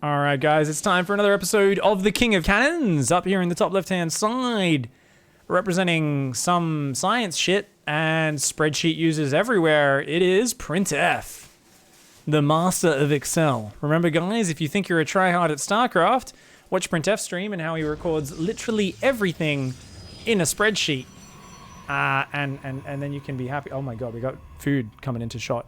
All right, guys, it's time for another episode of the King of Cannons. Up here in the top left-hand side, representing some science shit and spreadsheet users everywhere, it is printf, the master of Excel. Remember, guys, if you think you're a tryhard at StarCraft, watch printf stream and how he records literally everything in a spreadsheet. And then you can be happy. Oh my god, we got food coming into shot.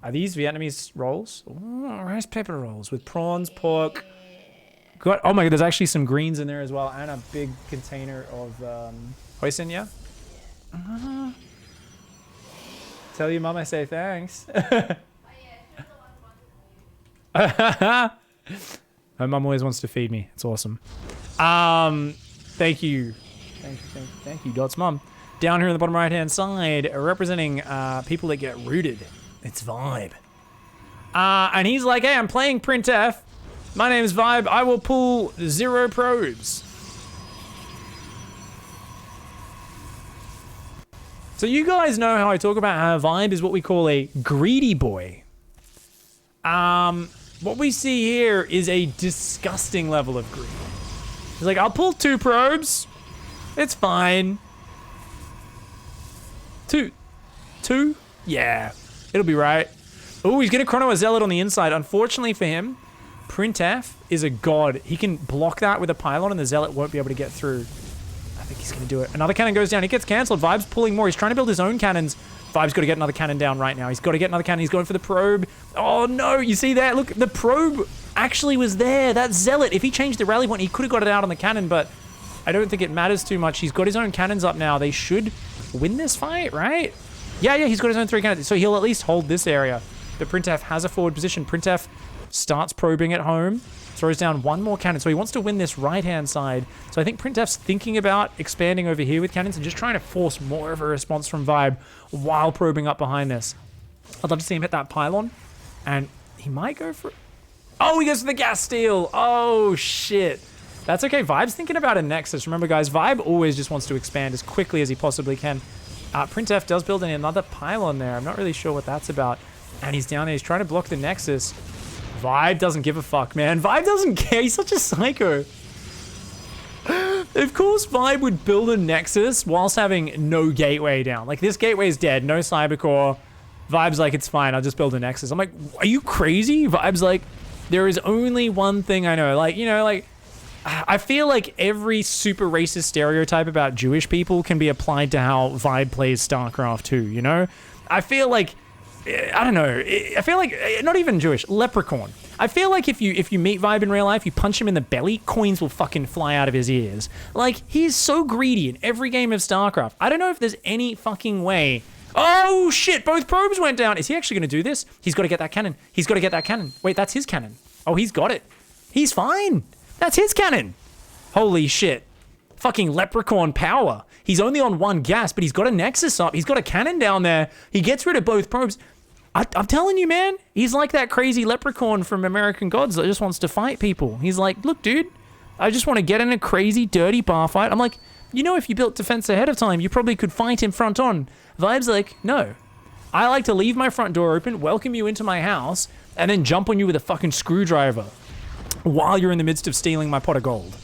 Are these Vietnamese rolls? Ooh, rice paper rolls with prawns, pork. God, oh my god, there's actually some greens in there as well, and a big container of hoisin, yeah? Tell your mom I say thanks. My mom always wants to feed me. It's awesome. Thank you. Thank you, Dot's mom. Down here in the bottom right-hand side, representing people that get rooted. It's Vibe. And he's like, hey, I'm playing printf. My name is Vibe. I will pull 0 probes. So you guys know how I talk about how Vibe is what we call a greedy boy. What we see here is a disgusting level of greed. He's like, I'll pull 2 probes. It's fine. 2? Yeah. It'll be right. Oh, he's gonna chrono a zealot on the inside. Unfortunately for him, printf is a god. He can block that with a pylon and the zealot won't be able to get through. I think he's gonna do it. Another cannon goes down. He gets cancelled. Vibe's pulling more. He's trying to build his own cannons. Vibe's got to get another cannon down right now. He's got to get another cannon. He's going for the probe. Oh no, you see that? Look, the probe actually was there. That zealot, if he changed the rally point, he could have got it out on the cannon, but I don't think it matters too much. He's got his own cannons up now. They should win this fight, right? Yeah, he's got his own 3 cannons. So he'll at least hold this area. But printf has a forward position. Printf starts probing at home, throws down 1 more cannon. So he wants to win this right-hand side. So I think printf's thinking about expanding over here with cannons and just trying to force more of a response from Vibe while probing up behind this. I'd love to see him hit that pylon. And he might go for... Oh, he goes for the gas steel. Oh, shit. That's okay. Vibe's thinking about a nexus. Remember, guys, Vibe always just wants to expand as quickly as he possibly can. Printf does build in another pylon there. I'm not really sure what that's about. And he's down there. He's trying to block the nexus. Vibe doesn't give a fuck, man. Vibe doesn't care. He's such a psycho. Of course, Vibe would build a nexus whilst having no gateway down. Like, this gateway is dead. No cybercore. Vibe's like, it's fine. I'll just build a nexus. I'm like, are you crazy? Vibe's like, there is only one thing I know. Like, you know, like... I feel like every super racist stereotype about Jewish people can be applied to how Vibe plays StarCraft 2, you know? I feel like, I don't know, I feel like, not even Jewish, leprechaun. I feel like if you meet Vibe in real life, you punch him in the belly, coins will fucking fly out of his ears. Like, he's so greedy in every game of StarCraft. I don't know if there's any fucking way. Oh shit, both probes went down. Is he actually gonna do this? He's gotta get that cannon. He's gotta get that cannon. Wait, that's his cannon. Oh, he's got it. He's fine. That's his cannon. Holy shit. Fucking leprechaun power. He's only on 1 gas, but he's got a nexus up. He's got a cannon down there. He gets rid of both probes. I'm telling you, man. He's like that crazy leprechaun from American Gods that just wants to fight people. He's like, look, dude, I just want to get in a crazy, dirty bar fight. I'm like, you know, if you built defense ahead of time, you probably could fight him front on. Vibe's like, no. I like to leave my front door open, welcome you into my house, and then jump on you with a fucking screwdriver while you're in the midst of stealing my pot of gold.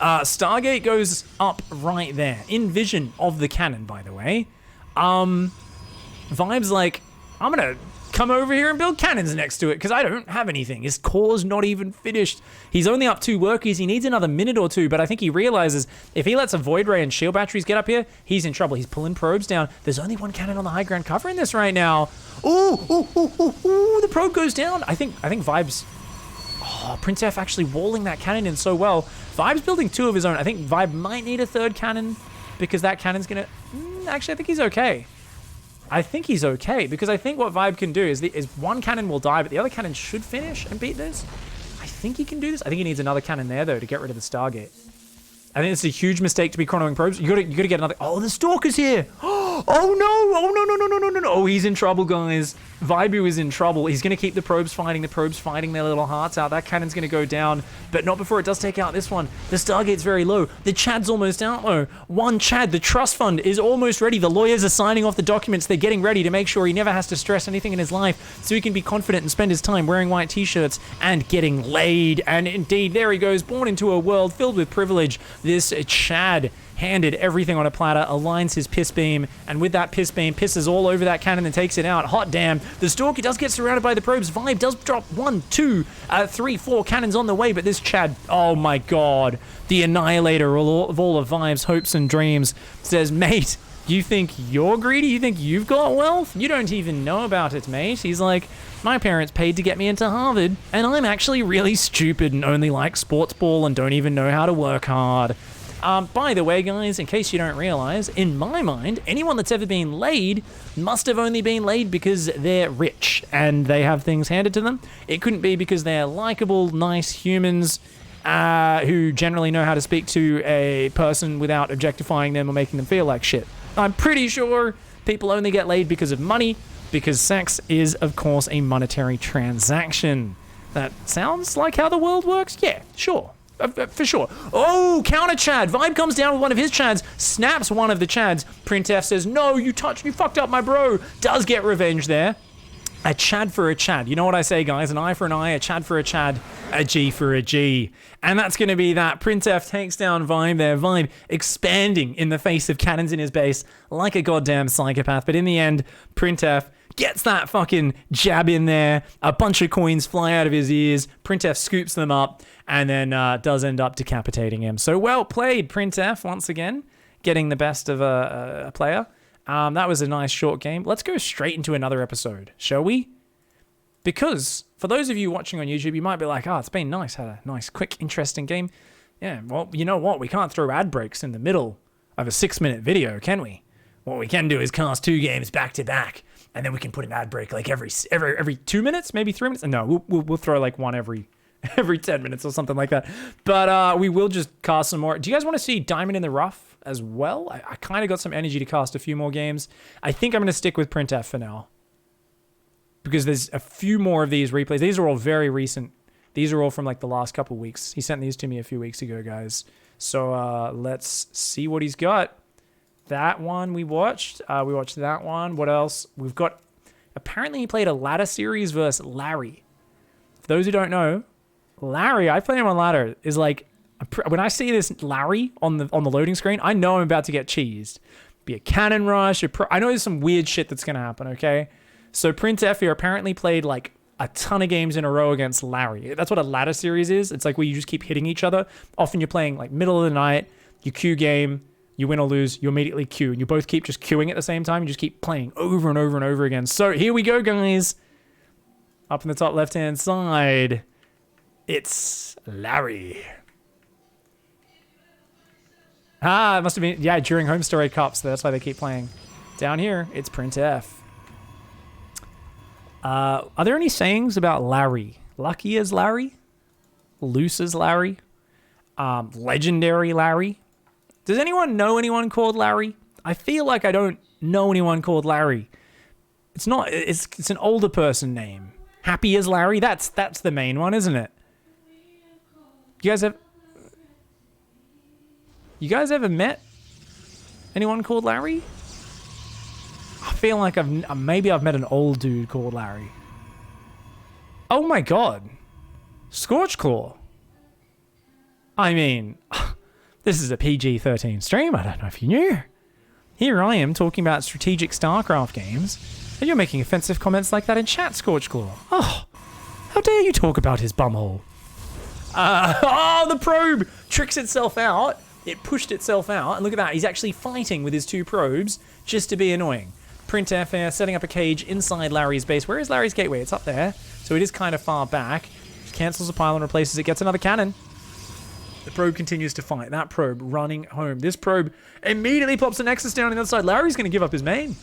Stargate goes up right there, in vision of the cannon, by the way. Vibe's like, I'm gonna come over here and build cannons next to it, because I don't have anything. His core's not even finished. He's only up 2 workers. He needs another minute or 2, but I think he realizes if he lets a Void Ray and shield batteries get up here, he's in trouble. He's pulling probes down. There's only 1 cannon on the high ground covering this right now. Ooh, the probe goes down. I think Vibe's... Oh, printf actually walling that cannon in so well. Vibe's building 2 of his own. I think Vibe might need a 3rd cannon because that cannon's gonna... Actually, I think he's okay. Because I think what Vibe can do is 1 cannon will die, but the other cannon should finish and beat this. I think he can do this. I think he needs another cannon there, though, to get rid of the Stargate. I think it's a huge mistake to be chronoing probes. You gotta get another... Oh, the Stalker's here! Oh no! Oh no! No! No! No! No! No! No! Oh, he's in trouble, guys. Vibu is in trouble. He's gonna keep the probes fighting. The probes fighting their little hearts out. That cannon's gonna go down, but not before it does take out this one. The Stargate's very low. The Chad's almost out though. One Chad. The trust fund is almost ready. The lawyers are signing off the documents. They're getting ready to make sure he never has to stress anything in his life, so he can be confident and spend his time wearing white t-shirts and getting laid. And indeed, there he goes, born into a world filled with privilege. This Chad, handed everything on a platter, aligns his piss beam, and with that piss beam, pisses all over that cannon and takes it out. Hot damn. The Stalker does get surrounded by the probes. Vibe does drop 1, 2, 3, 4 cannons on the way, but this Chad, oh my god, the annihilator of all of Vibe's hopes and dreams, says, mate, you think you're greedy? You think you've got wealth? You don't even know about it, mate. He's like, my parents paid to get me into Harvard, and I'm actually really stupid and only like sports ball and don't even know how to work hard. By the way, guys, in case you don't realize, in my mind, anyone that's ever been laid must have only been laid because they're rich and they have things handed to them. It couldn't be because they're likable, nice humans who generally know how to speak to a person without objectifying them or making them feel like shit. I'm pretty sure people only get laid because of money, because sex is, of course, a monetary transaction. That sounds like how the world works? Yeah, sure. For sure. Oh, counter Chad. Vibe comes down with one of his Chads, snaps one of the Chads. Printf says, no, you fucked up my bro. Does get revenge there. A Chad for a Chad. You know what I say, guys? An eye for an eye, a Chad for a Chad, a G for a G. And that's going to be that. Printf takes down Vibe there. Vibe expanding in the face of cannons in his base like a goddamn psychopath. But in the end, Printf gets that fucking jab in there. A bunch of coins fly out of his ears. Printf scoops them up and then does end up decapitating him. So well played, Printf, once again, getting the best of a player. That was a nice short game. Let's go straight into another episode, shall we? Because for those of you watching on YouTube, you might be like, oh, it's been nice. Had a nice, quick, interesting game. Yeah, well, you know what? We can't throw ad breaks in the middle of a 6-minute video, can we? What we can do is cast 2 games back to back, and then we can put an ad break like every 2 minutes, maybe 3 minutes. No, we'll throw like one every 10 minutes or something like that. But we will just cast some more. Do you guys want to see Diamond in the Rough as well? I kind of got some energy to cast a few more games. I think I'm going to stick with Printf for now, because there's a few more of these replays. These are all very recent. These are all from like the last couple weeks. He sent these to me a few weeks ago, guys. So let's see what he's got. That one we watched. We watched that one. What else? We've got... Apparently he played a ladder series versus Larry. For those who don't know, Larry, I played him on ladder, is like... When I see this Larry on the loading screen, I know I'm about to get cheesed. Be a cannon rush. I know there's some weird shit that's going to happen, okay? So Printf here apparently played like a ton of games in a row against Larry. That's what a ladder series is. It's like where you just keep hitting each other. Often you're playing like middle of the night, you queue game, you win or lose, you immediately queue, and you both keep just queuing at the same time. You just keep playing over and over and over again. So here we go, guys. Up in the top left-hand side, it's Larry. It must have been, yeah, during Home Story Cup, so that's why they keep playing. Down here, it's Printf. Are there any sayings about Larry? Lucky as Larry? Loose as Larry? Legendary Larry? Does anyone know anyone called Larry? I feel like I don't know anyone called Larry. It's not, it's an older person name. Happy as Larry? That's the main one, isn't it? You guys ever met anyone called Larry? I feel like maybe I've met an old dude called Larry. Oh my god. Scorchclaw. I mean, this is a PG-13 stream. I don't know if you knew. Here I am talking about strategic StarCraft games, and you're making offensive comments like that in chat, Scorchclaw. Oh, how dare you talk about his bumhole? The probe tricks itself out. It pushed itself out, and look at that. He's actually fighting with his 2 probes just to be annoying. Printf here, setting up a cage inside Larry's base. Where is Larry's gateway? It's up there, so it is kind of far back. Cancels a pylon, replaces it, gets another cannon. The probe continues to fight. That probe running home. This probe immediately pops a Nexus down on the other side. Larry's going to give up his main.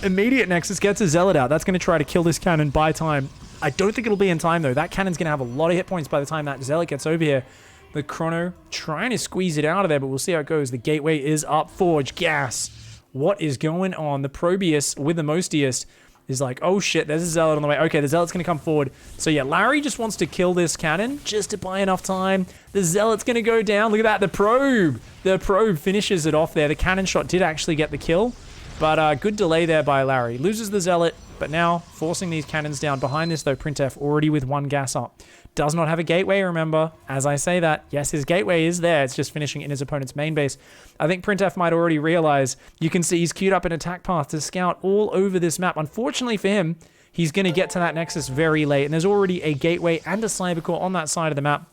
Immediate Nexus gets a Zealot out. That's going to try to kill this cannon by time. I don't think it'll be in time, though. That cannon's going to have a lot of hit points by the time that Zealot gets over here. The Chrono trying to squeeze it out of there, but we'll see how it goes. The gateway is up. Forge, gas. what is going on. The Probius with the Mostiest is like, oh shit, there's a Zealot on the way. Okay, the Zealot's going to come forward. So yeah, Larry just wants to kill this cannon just to buy enough time. The Zealot's going to go down. Look at that, the probe. The probe finishes it off there. The cannon shot did actually get the kill, but good delay there by Larry. Loses the Zealot, but now forcing these cannons down. Behind this though, printf already with 1 gas up. Does not have a gateway, remember. As I say that, yes, his gateway is there. It's just finishing in his opponent's main base. I think printf might already realize, you can see he's queued up an attack path to scout all over this map. Unfortunately for him, he's going to get to that Nexus very late, and there's already a gateway and a cybercore on that side of the map.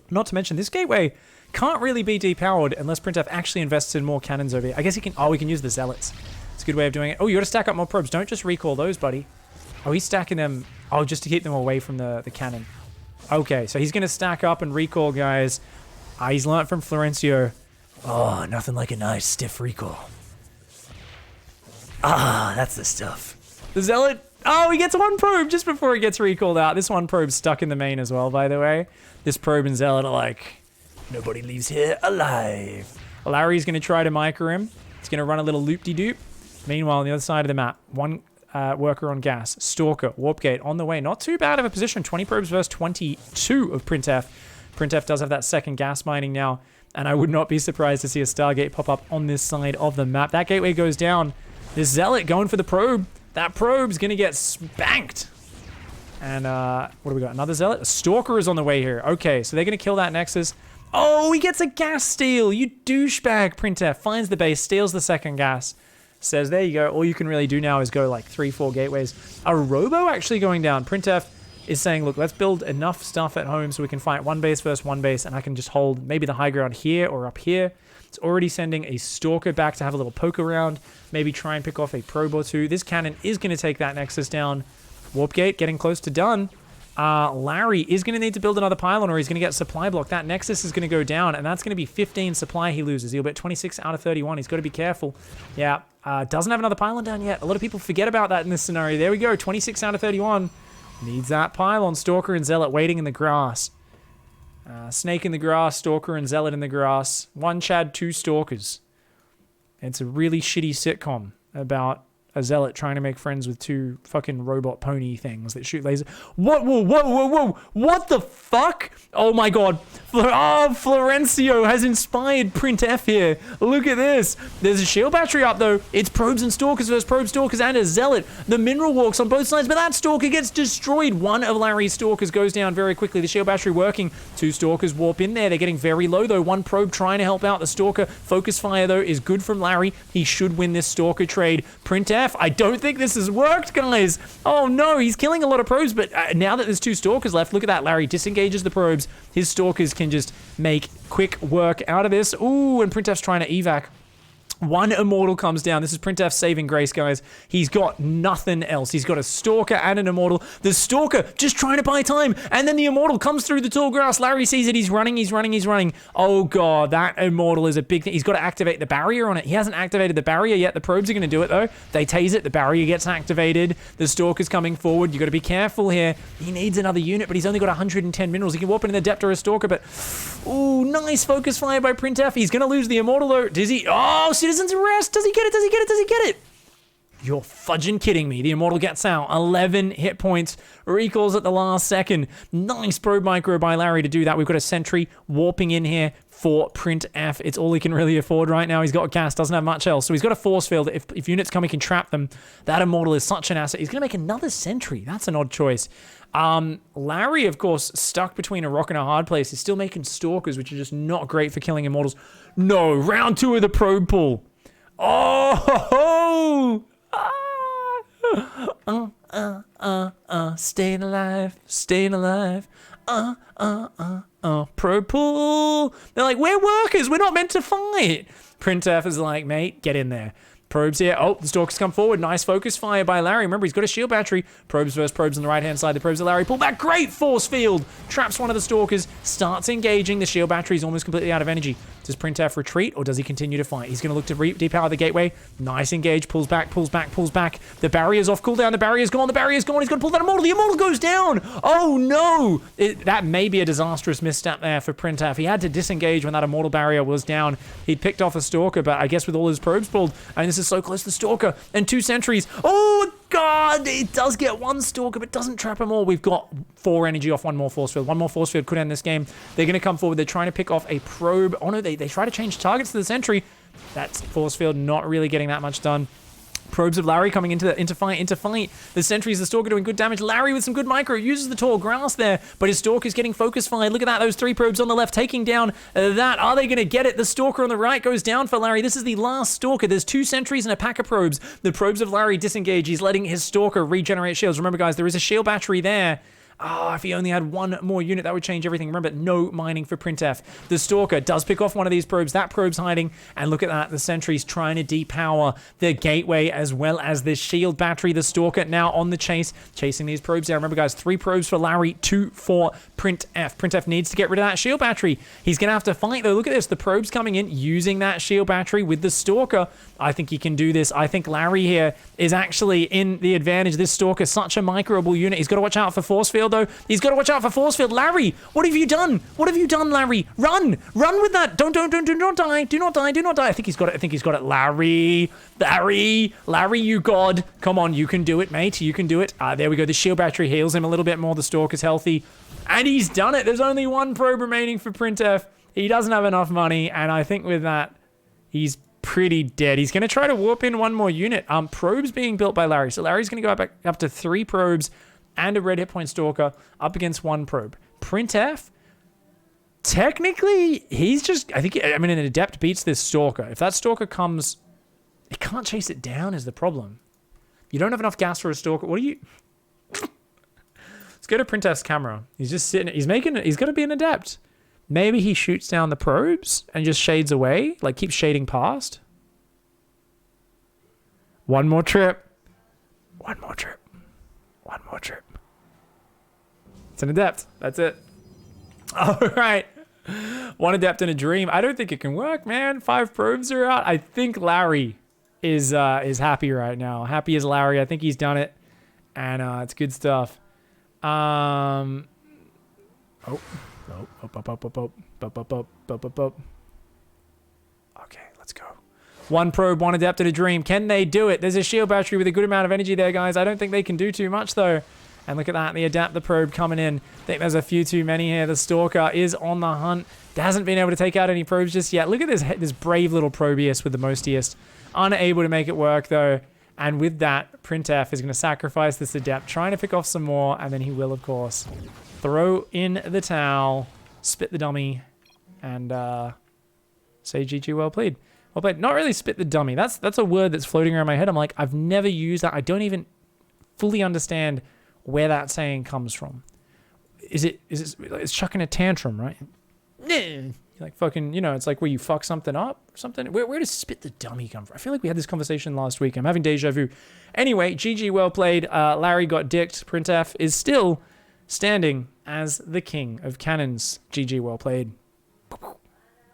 Not to mention, this gateway can't really be depowered unless printf actually invests in more cannons over here. I guess he can, oh, we can use the Zealots. It's a good way of doing it. Oh, you got to stack up more probes. Don't just recall those, buddy. Oh, he's stacking them, oh, just to keep them away from the cannon. Okay, so he's going to stack up and recall, guys. He's learnt from Florencio. Oh, nothing like a nice stiff recall. That's the stuff. The Zealot, oh, he gets 1 probe just before he gets recalled out. This 1 probe's stuck in the main as well, by the way. This probe and Zealot are like, nobody leaves here alive. Larry's going to try to micro him. He's going to run a little loop-de-doop. Meanwhile, on the other side of the map, 1 worker on gas. Stalker, Warp Gate on the way. Not too bad of a position. 20 probes versus 22 of printf. Printf does have that second gas mining now, and I would not be surprised to see a Stargate pop up on this side of the map. That gateway goes down. This Zealot going for the probe. That probe's going to get spanked. And what do we got? Another Zealot? A Stalker is on the way here. Okay, so they're going to kill that Nexus. Oh, he gets a gas steal. You douchebag, printf. Finds the base, steals the second gas. Says, there you go. All you can really do now is go like 3-4 gateways. A Robo actually going down. printf is saying, look, let's build enough stuff at home so we can fight 1 base versus 1 base, and I can just hold maybe the high ground here or up here. It's already sending a Stalker back to have a little poke around, maybe try and pick off a probe or 2. This cannon is going to take that Nexus down. Warp Gate getting close to done. Larry is going to need to build another pylon or he's going to get supply block. That Nexus is going to go down, and that's going to be 15 supply he loses. He'll bet 26 out of 31. He's got to be careful. Yeah, doesn't have another pylon down yet. A lot of people forget about that in this scenario. There we go, 26 out of 31. Needs that pylon. Stalker and Zealot waiting in the grass. Snake in the grass, Stalker and Zealot in the grass. 1 Chad, 2 Stalkers. It's a really shitty sitcom about a Zealot trying to make friends with 2 fucking robot pony things that shoot lasers. What? Whoa, whoa, whoa, whoa. What the fuck? Oh my god. Florencio has inspired printf here. Look at this. There's a shield battery up though. It's probes and stalkers versus probes, stalkers, and a Zealot. The mineral walks on both sides, but that Stalker gets destroyed. 1 of Larry's Stalkers goes down very quickly. The shield battery working. 2 Stalkers warp in there. They're getting very low though. 1 probe trying to help out the Stalker. Focus fire though is good from Larry. He should win this Stalker trade. printf, I don't think this has worked, guys. Oh no, he's killing a lot of probes, but now that there's 2 Stalkers left, look at that. Larry disengages the probes. His Stalkers can just make quick work out of this. Ooh, and printf's trying to evac. 1 Immortal comes down. This is printf's saving grace, guys. He's got nothing else. He's got a Stalker and an Immortal. The Stalker just trying to buy time, and then the Immortal comes through the tall grass. Larry sees it. He's running, he's running, he's running. Oh god, that Immortal is a big thing. He's got to activate the barrier on it. He hasn't activated the barrier yet. The probes are going to do it though. They tase it. The barrier gets activated. The Stalker's coming forward. You got to be careful here. He needs another unit, but he's only got 110 minerals. He can warp in the depth or a Stalker, but ooh, nice focus fire by printf. He's going to lose the Immortal though. Does he? Oh, Citizen's Arrest. Does he get it? Does he get it? Does he get it? You're fudging kidding me. The Immortal gets out. 11 hit points. Recalls at the last second. Nice probe micro by Larry to do that. We've got a sentry warping in here for printf. It's all he can really afford right now. He's got gas, doesn't have much else. So he's got a force field. If units come, he can trap them. That Immortal is such an asset. He's going to make another sentry. That's an odd choice. Larry, of course, stuck between a rock and a hard place. He's still making Stalkers, which are just not great for killing Immortals. No, round 2 of the probe pull. Oh! Staying alive, staying alive. Pro pull. They're like, we're workers, we're not meant to fight. printf is like, mate, get in there. Probes here. Oh, the Stalkers come forward. Nice focus fire by Larry. Remember, he's got a shield battery. Probes versus probes on the right-hand side. The probes of Larry pull back. Great force field. Traps 1 of the Stalkers. Starts engaging. The shield battery is almost completely out of energy. Does printf retreat, or does he continue to fight? He's going to look to depower the gateway. Nice engage. Pulls back, pulls back, pulls back. The barrier's off cooldown. The barrier's gone. The barrier's gone. He's going to pull that immortal. The immortal goes down. Oh, no. That may be a disastrous misstep there for printf. He had to disengage when that immortal barrier was down. He'd picked off a stalker, but I guess with all his probes pulled, and this is so close to the stalker, and 2 sentries. Oh, God. It does get 1 stalker, but doesn't trap them all. We've got 4 energy off 1 more force field. 1 more force field could end this game. They're going to come forward. They're trying to pick off a probe. Oh, no, they try to change targets to the sentry. That's force field not really getting that much done. Probes of Larry coming into fight. The sentries, the stalker doing good damage. Larry with some good micro, uses the tall grass there, but his stalker's getting focus fired. Look at that, those 3 probes on the left taking down that. Are they going to get it? The stalker on the right goes down for Larry. This is the last stalker. There's 2 sentries and a pack of probes. The probes of Larry disengage. He's letting his stalker regenerate shields. Remember, guys, there is a shield battery there. Oh, if he only had 1 more unit, that would change everything. Remember, no mining for printf. The stalker does pick off one of these probes. That probe's hiding. And look at that. The sentry's trying to depower the gateway as well as the shield battery. The stalker now on the chase, chasing these probes down. Remember, guys, 3 probes for Larry, 2 for printf. Printf needs to get rid of that shield battery. He's going to have to fight, though. Look at this. The probes coming in, using that shield battery with the stalker. I think he can do this. I think Larry here is actually in the advantage. This stalker, such a microable unit. He's got to watch out for force field, though. He's got to watch out for force field. Larry, what have you done? What have you done, Larry? Run with that. Do not die. Do not die. I think he's got it. Larry, you god. Come on, you can do it, mate. You can do it. There we go. The shield battery heals him a little bit more. The stalker's healthy. And he's done it. There's only 1 probe remaining for printf. He doesn't have enough money. And I think with that, he's pretty dead. He's going to try to warp in 1 more unit. Probes being built by Larry. So Larry's going to go up to 3 probes and a red hit point stalker up against 1 probe. Printf, technically, an adept beats this stalker. If that stalker comes, it can't chase it down is the problem. You don't have enough gas for a stalker. What are you? Let's go to printf's camera. He's just sitting. He's got to be an adept. Maybe he shoots down the probes and just shades away, like keeps shading past. 1 more trip. 1 more trip. 1 more trip. It's an adept. That's it. All right. 1 adept in a dream. I don't think it can work, man. 5 probes are out. I think Larry is happy right now. Happy as Larry. I think he's done it. And it's good stuff. Okay, let's go. 1 probe, 1 adept in a dream. Can they do it? There's a shield battery with a good amount of energy there, guys. I don't think they can do too much, though. And look at that, the adapter probe coming in. I think there's a few too many here. The stalker is on the hunt. Hasn't been able to take out any probes just yet. Look at this brave little probiest with the mostiest. Unable to make it work, though. And with that, printf is going to sacrifice this adept, trying to pick off some more, and then he will, of course, throw in the towel, spit the dummy, and say GG, well played. Well played. Not really spit the dummy. That's a word that's floating around my head. I'm like, I've never used that. I don't even fully understand where that saying comes from. It's chucking a tantrum, right? Like fucking, it's like where you fuck something up or something. Where does spit the dummy come from? I feel like we had this conversation last week. I'm having deja vu. Anyway, GG, well played. Larry got dicked. Printf is still standing as the king of cannons. GG, well played.